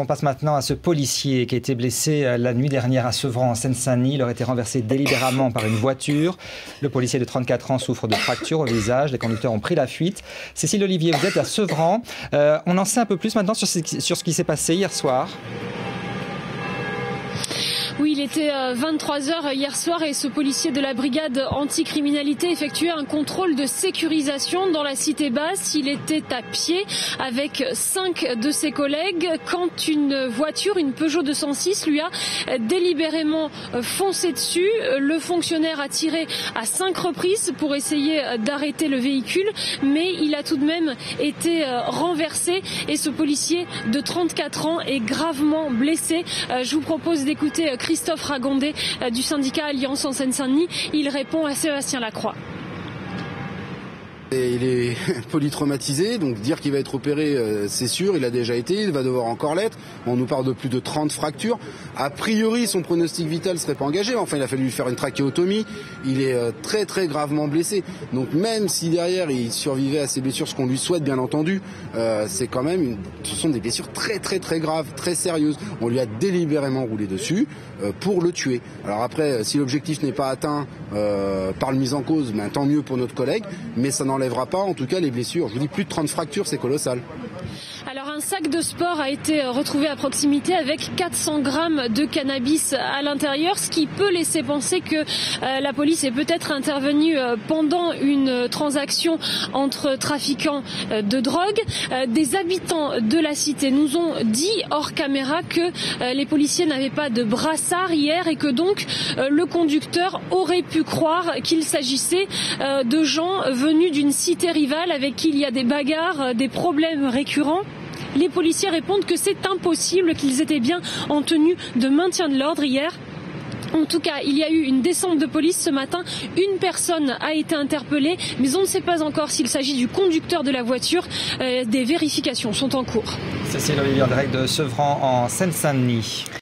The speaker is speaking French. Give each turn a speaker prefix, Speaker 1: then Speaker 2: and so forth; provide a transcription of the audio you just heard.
Speaker 1: On passe maintenant à ce policier qui a été blessé la nuit dernière à Sevran en Seine-Saint-Denis. Il aurait été renversé délibérément par une voiture. Le policier de 34 ans souffre de fractures au visage. Les conducteurs ont pris la fuite. Cécile Olivier, vous êtes à Sevran. On en sait un peu plus maintenant sur ce qui s'est passé hier soir.
Speaker 2: Oui, il était 23h hier soir et ce policier de la brigade anticriminalité effectuait un contrôle de sécurisation dans la cité basse. Il était à pied avec 5 de ses collègues quand une voiture, une Peugeot 206, lui a délibérément foncé dessus. Le fonctionnaire a tiré à 5 reprises pour essayer d'arrêter le véhicule, mais il a tout de même été renversé et ce policier de 34 ans est gravement blessé. Je vous propose d'écouter Christophe Ragondé du syndicat Alliance en Seine-Saint-Denis. Il répond à Sébastien Lacroix.
Speaker 3: Et il est polytraumatisé, donc dire qu'il va être opéré, c'est sûr, il a déjà été, il va devoir encore l'être. On nous parle de plus de 30 fractures. A priori, son pronostic vital ne serait pas engagé, mais enfin, il a fallu lui faire une trachéotomie. Il est très très gravement blessé. Donc même si derrière il survivait à ses blessures, ce qu'on lui souhaite bien entendu, c'est quand même ce sont des blessures très très très graves, très sérieuses. On lui a délibérément roulé dessus pour le tuer. Alors après, si l'objectif n'est pas atteint par le mis en cause, ben, tant mieux pour notre collègue, mais ça n'enlèvera pas en tout cas les blessures. Je vous dis, plus de 30 fractures, c'est colossal.
Speaker 2: Alors un sac de sport a été retrouvé à proximité avec 400 grammes de cannabis à l'intérieur, ce qui peut laisser penser que la police est peut-être intervenue pendant une transaction entre trafiquants de drogue. Des habitants de la cité nous ont dit hors caméra que les policiers n'avaient pas de brassard hier et que donc le conducteur aurait pu croire qu'il s'agissait de gens venus d'une cité rivale avec qui il y a des bagarres, des problèmes récurrents. Les policiers répondent que c'est impossible, qu'ils étaient bien en tenue de maintien de l'ordre hier. En tout cas, il y a eu une descente de police ce matin. Une personne a été interpellée, mais on ne sait pas encore s'il s'agit du conducteur de la voiture. Des vérifications sont en cours.
Speaker 1: Cécile Olivier en direct de Sevran en Seine-Saint-Denis.